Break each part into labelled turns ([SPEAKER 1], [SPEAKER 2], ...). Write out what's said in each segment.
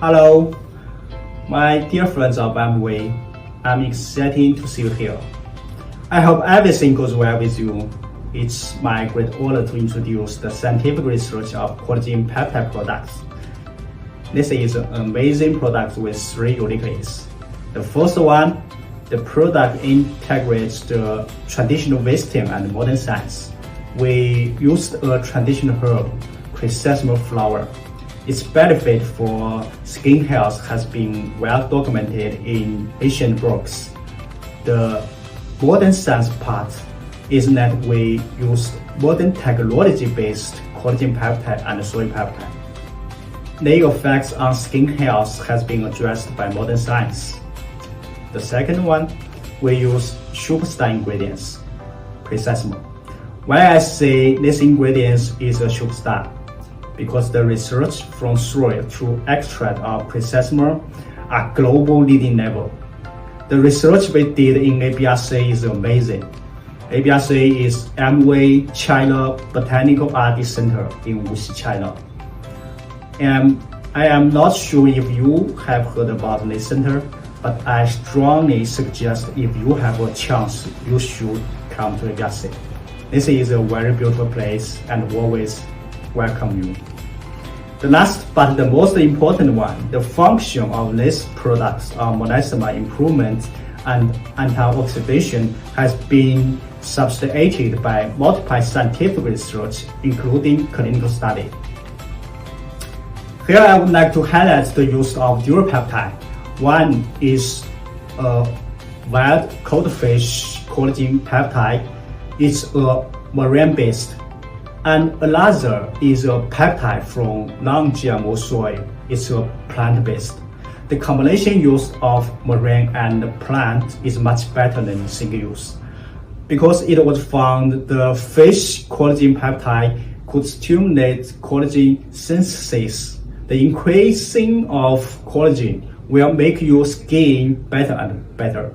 [SPEAKER 1] Hello, my dear friends of MWay. I'm excited to see you here. I hope everything goes well with you. It's my great honor to introduce the scientific research of collagen peptide products. This is an amazing product with 3 uniqueness. The first one, the product integrates the traditional wisdom and modern science. We used a traditional herb, chrysanthemum flower. Its benefit for skin health has been well documented in ancient books. The modern science part is that we use modern technology-based collagen peptide and soy peptide. The effects on skin health has been addressed by modern science. The second one, we use superstar ingredients, chrysanthemum. Why I say this ingredient is a superstar? Because the research from soil to extract of chrysanthemum are global leading level. The research we did in ABRC is amazing. ABRC is Amway China Botanical Art Center in Wuxi, China. And I am not sure if you have heard about this center, but I strongly suggest if you have a chance, you should come to ABRC. This is a very beautiful place and always welcome you. The last but the most important one, the function of these products on melasma improvement and antioxidation has been substantiated by multiple scientific research, including clinical study. Here I would like to highlight the use of dual peptide. One is a wild caught fish collagen peptide. It's a marine-based, and another is a peptide from non-GMO soy. It's a plant-based. The combination use of marine and plant is much better than single use, because it was found the fish collagen peptide could stimulate collagen synthesis. The increasing of collagen will make your skin better and better.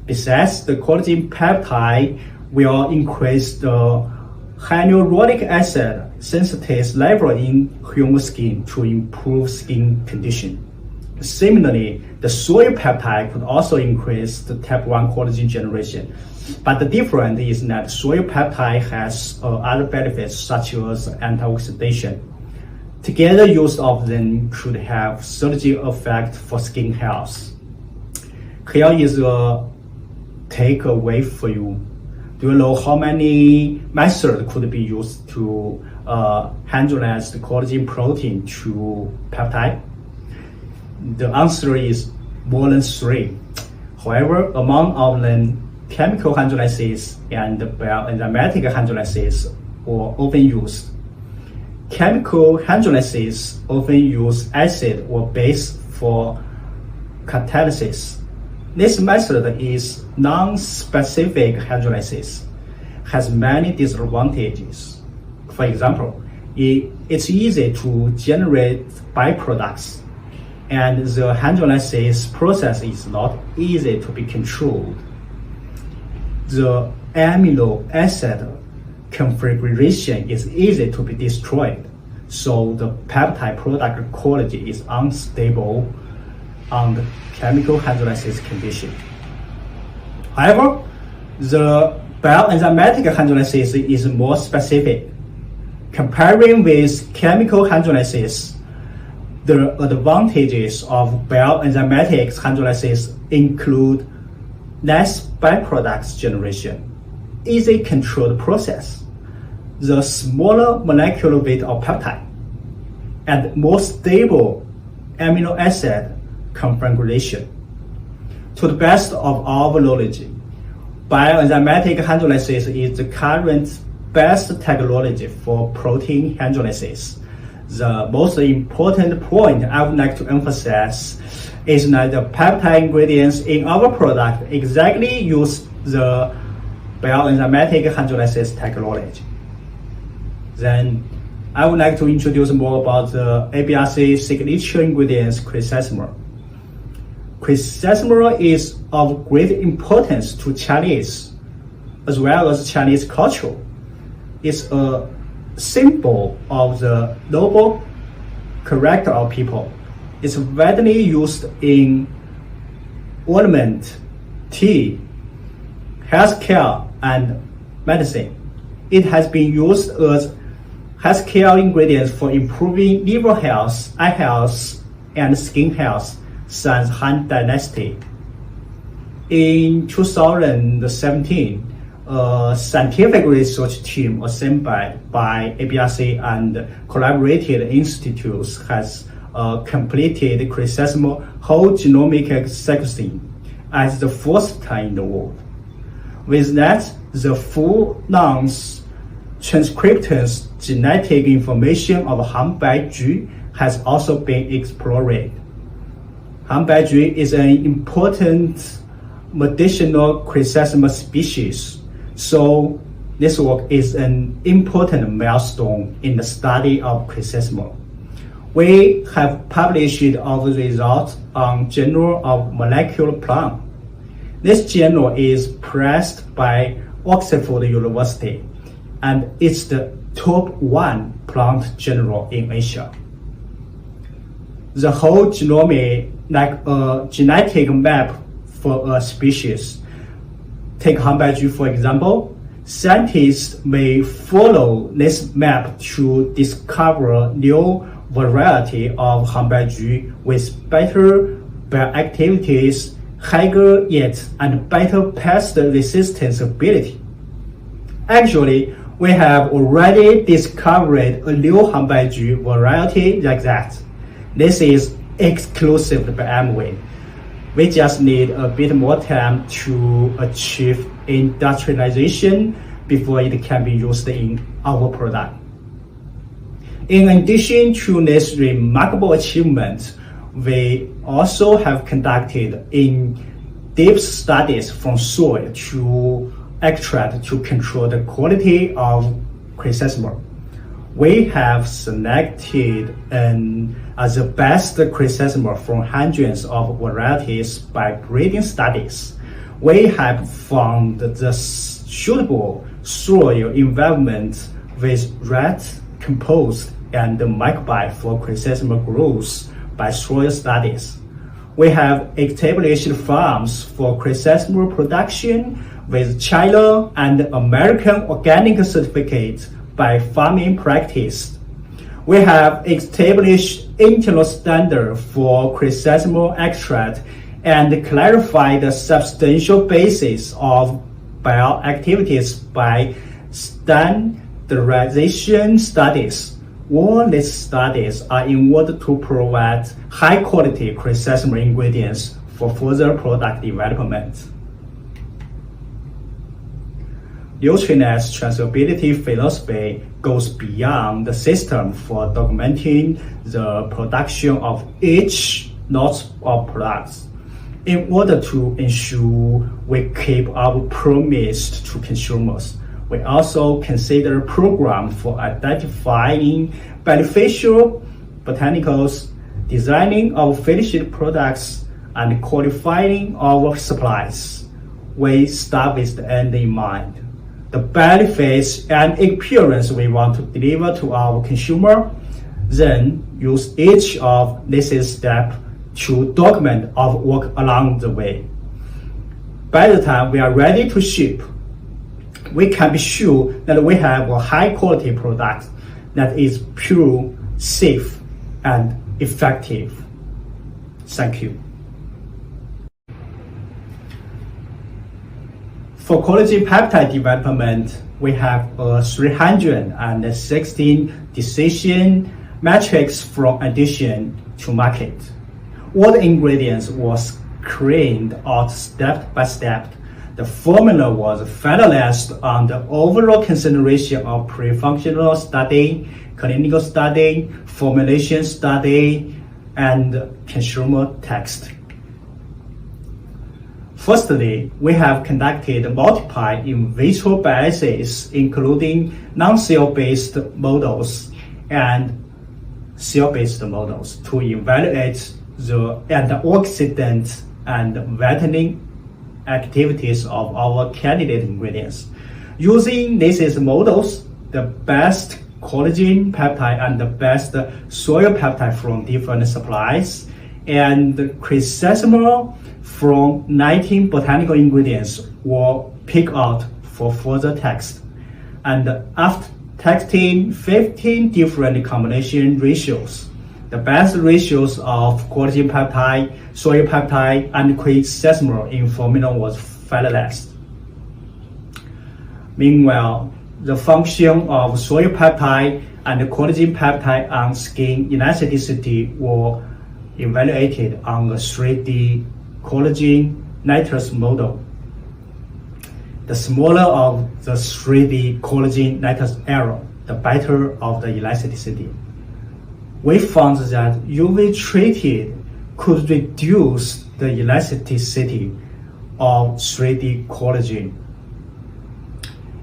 [SPEAKER 1] Besides, the collagen peptide will increase the hyaluronic acid synthesis level in human skin to improve skin condition. Similarly, the soy peptide could also increase the type 1 collagen generation. But the difference is that soy peptide has other benefits such as antioxidation. Together, use of them could have synergy effect for skin health. Here is a takeaway for you. Do you know how many methods could be used to hydrolyze the collagen protein to peptide? The answer is more than 3. However, among of them, chemical hydrolysis and bioenzymatic hydrolysis are often used. Chemical hydrolysis often use acid or base for catalysis. This method is non-specific hydrolysis, has many disadvantages. For example, it's easy to generate byproducts, and the hydrolysis process is not easy to be controlled. The amino acid configuration is easy to be destroyed, so the peptide product quality is unstable under chemical hydrolysis condition. However, the bioenzymatic hydrolysis is more specific. Comparing with chemical hydrolysis, the advantages of bioenzymatic hydrolysis include less byproducts generation, easy controlled process, the smaller molecular weight of peptide, and more stable amino acid configuration. To the best of our knowledge, bioenzymatic hydrolysis is the current best technology for protein hydrolysis. The most important point I would like to emphasize is that the peptide ingredients in our product exactly use the bioenzymatic hydrolysis technology. Then I would like to introduce more about the ABRC signature ingredients, chrysanthemum. Chrysanthemum is of great importance to Chinese as well as Chinese culture. It's a symbol of the noble character of people. It's widely used in ornament, tea, healthcare, and medicine. It has been used as healthcare ingredients for improving liver health, eye health, and skin health since Han Dynasty. In 2017, a scientific research team assembled by ABRC and collaborated institutes has completed chrysanthemum whole genomic sequencing as the first time in the world. With that, the full transcriptance genetic information of Han Baiju has also been explored. Han Baiju is an important medicinal chrysanthemum species, so this work is an important milestone in the study of chrysanthemum. We have published our results on Journal of Molecular Plant. This journal is pressed by Oxford University, and it's the top 1 plant journal in Asia. The whole genome is like a genetic map for a species. Take Han Baiju for example. Scientists may follow this map to discover new variety of Han Baiju with better bioactivities, higher yield, and better pest resistance ability. Actually, we have already discovered a new Han Baiju variety like that. This is exclusive by Amway. We just need a bit more time to achieve industrialization before it can be used in our product. In addition to this remarkable achievement, we also have conducted in-depth studies from soil to extract to control the quality of chrysanthemum. We have selected the best chrysanthemum from hundreds of varieties by breeding studies. We have found the suitable soil environment with right compost and microbiome for chrysanthemum growth by soil studies. We have established farms for chrysanthemum production with China and American organic certificate by farming practice. We have established internal standard for chrysanthemum extract and clarified the substantial basis of bioactivities by standardization studies. All these studies are in order to provide high-quality chrysanthemum ingredients for further product development. Nutrilite's traceability philosophy goes beyond the system for documenting the production of each lot of products. In order to ensure we keep our promise to consumers, we also consider programs for identifying beneficial botanicals, designing our finished products, and qualifying our supplies. We start with the end in mind. The benefits and experience we want to deliver to our consumer, then use each of these steps to document our work along the way. By the time we are ready to ship, we can be sure that we have a high quality product that is pure, safe, and effective. Thank you. For collagen peptide development, we have 316 decision metrics from addition to market. All the ingredients was screened out step by step. The formula was finalized on the overall consideration of pre-functional study, clinical study, formulation study, and consumer text. Firstly, we have conducted multiple in vitro bioassays, including non-cell-based models and cell-based models, to evaluate the antioxidant and vitamin activities of our candidate ingredients. Using these models, the best collagen peptide and the best soy peptide from different supplies, and chrysanthemum from 19 botanical ingredients were picked out for further test. And after testing 15 different combination ratios, the best ratios of collagen peptide, soy peptide, and chrysanthemum in formula was finalized. Meanwhile, the function of soy peptide and collagen peptide on skin elasticity were evaluated on the 3D collagen nitrous model. The smaller of the 3D collagen nitrous error, the better of the elasticity. We found that UV treated could reduce the elasticity of 3D collagen.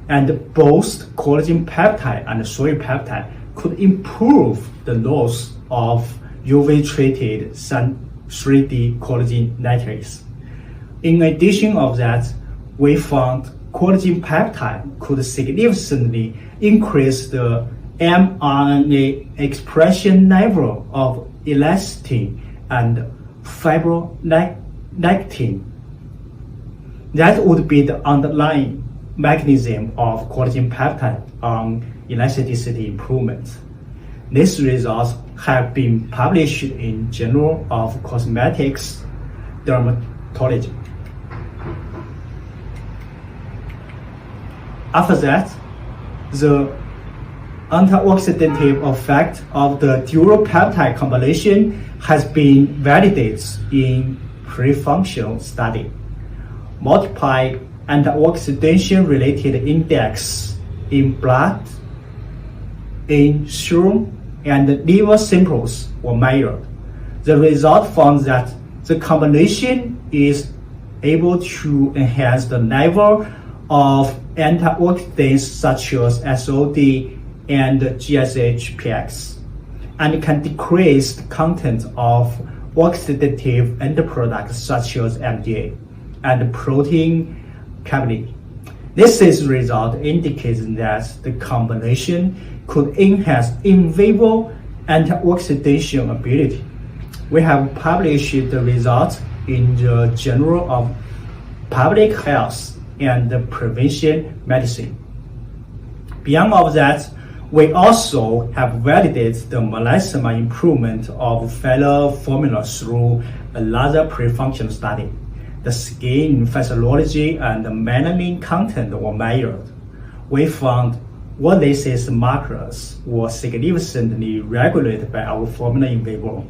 [SPEAKER 1] And both collagen peptide and soy peptide could improve the loss of UV treated 3D collagen nitrates. In addition of that, we found collagen peptide could significantly increase the mRNA expression level of elastin and fibronectin. That would be the underlying mechanism of collagen peptide on elasticity improvement. These results have been published in Journal of Cosmetics Dermatology. After that, the antioxidative effect of the dual peptide combination has been validated in pre-functional study. Multiplied antioxidation-related index in blood, in serum, and liver samples were measured. The result found that the combination is able to enhance the level of antioxidants such as SOD and GSH-PX, and can decrease the content of oxidative endproducts such as MDA and protein cavity. This result indicates that the combination could enhance in vivo antioxidation ability. We have published the results in the Journal of Public Health and Prevention Medicine. Beyond all that, we also have validated the melasma improvement of fellow formula through another pre-functional study. The skin physiology and the melanin content were measured. We found what these markers were significantly regulated by our formula in vivo.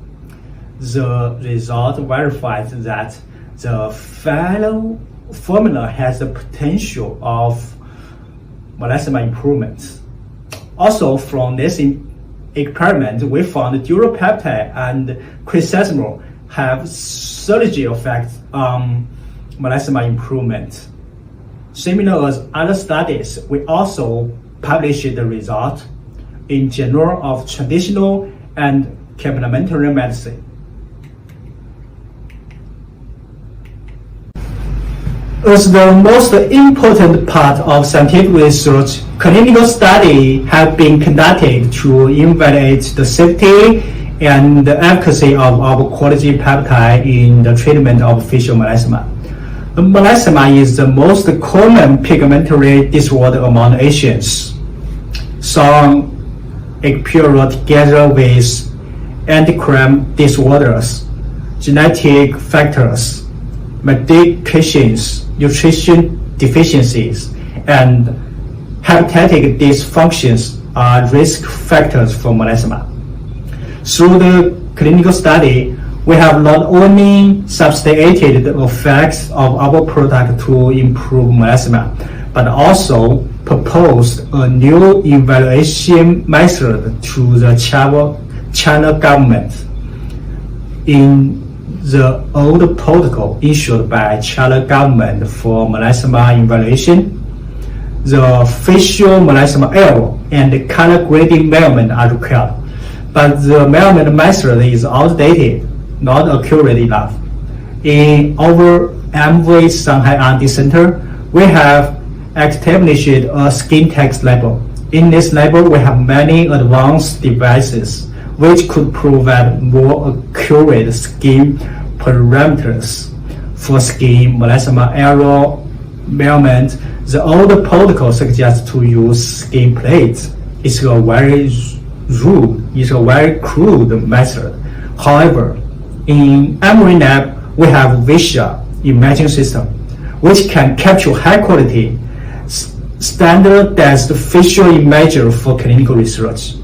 [SPEAKER 1] The result verifies that the fellow formula has the potential of melasma improvement. Also, from this experiment, we found dual peptide and chrysanthemum have synergy effects on melasma improvement. Similar as other studies, we also published the result in Journal of Traditional and Complementary Medicine. As the most important part of scientific research, clinical studies have been conducted to evaluate the safety and the efficacy of our collagen peptide in the treatment of facial melasma. Melasma is the most common pigmentary disorder among Asians. Some occur together with endocrine disorders, genetic factors, medications, nutrition deficiencies, and hepatic dysfunctions are risk factors for melasma. Through the clinical study, we have not only substantiated the effects of our product to improve melasma, but also proposed a new evaluation method to the China government. In the old protocol issued by China government for melasma evaluation, the facial melasma error and the color grading measurement are required, but the measurement method is outdated, not accurate enough. In our MV Shanghai R&D Center, we have established a skin text label In this label, we have many advanced devices which could provide more accurate skin parameters for skin melasma area measurement. The old protocol suggests to use skin plates. It's a very crude method. However, in Emory Lab, we have Visual imaging system, which can capture high quality, standardized facial imagery for clinical research.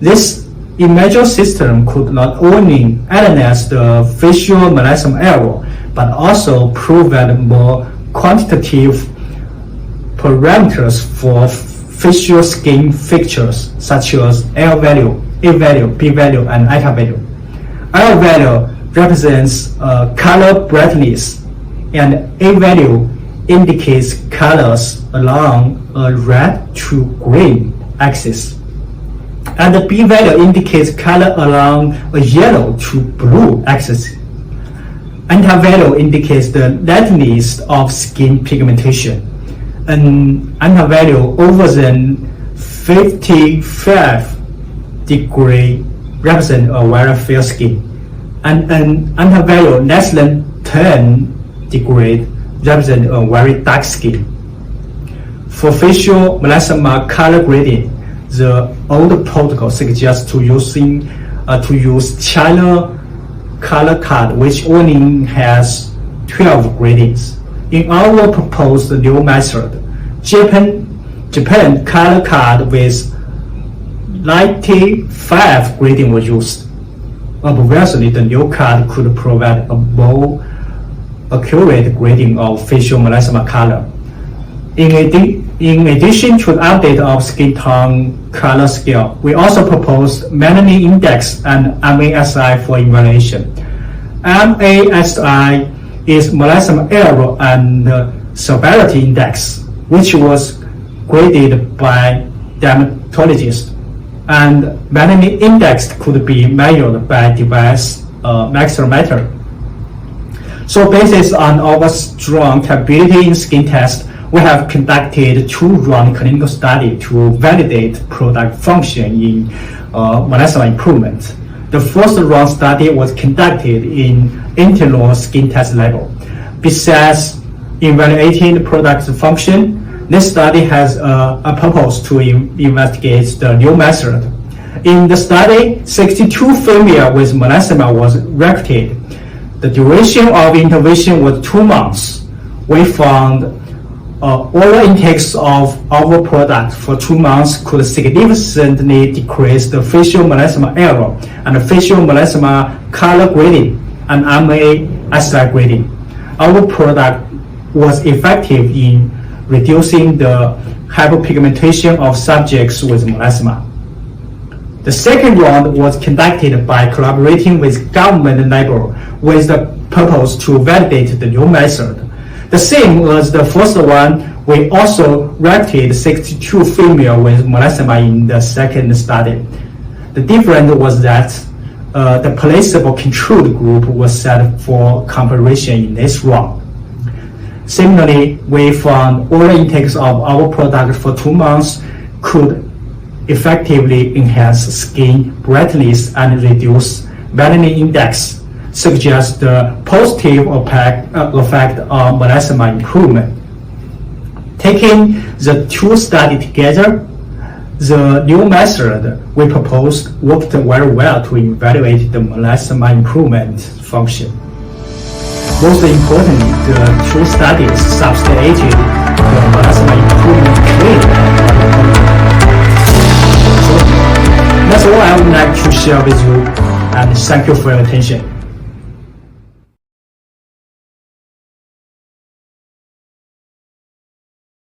[SPEAKER 1] This imagery system could not only analyze the facial melasma area, but also provide more quantitative parameters for facial skin features such as L value, A value, B value, and eta value. L value represents color brightness, and A value indicates colors along a red to green axis, and the B value indicates color along a yellow to blue axis. Eta value indicates the lightness of skin pigmentation. An eta value over than 55 degree represents a very fair skin, and an eta value less than 10 degree represents a very dark skin. For facial melasma color grading, the old protocol suggests to use China color card, which only has 12 gradings. In our proposed new method, Japan color card with 95 grading was used. Obviously, the new card could provide a more accurate grading of facial melasma color. In addition to the update of skin tone color scale, we also proposed melanin index and MASI for evaluation. MASI is melasma area and severity index, which was graded by dermatologists, and melanin index could be measured by device micrometer. So based on our strong capability in skin test, we have conducted 2-round clinical study to validate product function in melasma improvement. The first round study was conducted in internal skin test level. Besides evaluating the product function, this study has a purpose to investigate the new method. In the study, 62 females with melasma was recruited. The duration of intervention was 2 months. We found oral intakes of our product for 2 months could significantly decrease the facial melasma area and facial melasma color grading and MASI grading. Our product was effective in reducing the hyperpigmentation of subjects with melasma. The second round was conducted by collaborating with government labor with the purpose to validate the new method. The same as the first one, we also recruited 62 females with melasma in the second study. The difference was that the placebo controlled group was set for comparison in this round. Similarly, we found oral intakes of our product for 2 months could effectively enhance skin brightness and reduce melanin index, suggest the positive effect on melasma improvement. Taking the 2 studies together, the new method we proposed worked very well to evaluate the melasma improvement function. Most importantly, the 2 studies substantiated the melasma improvement claim. So that's all I would like to share with you, and thank you for your attention.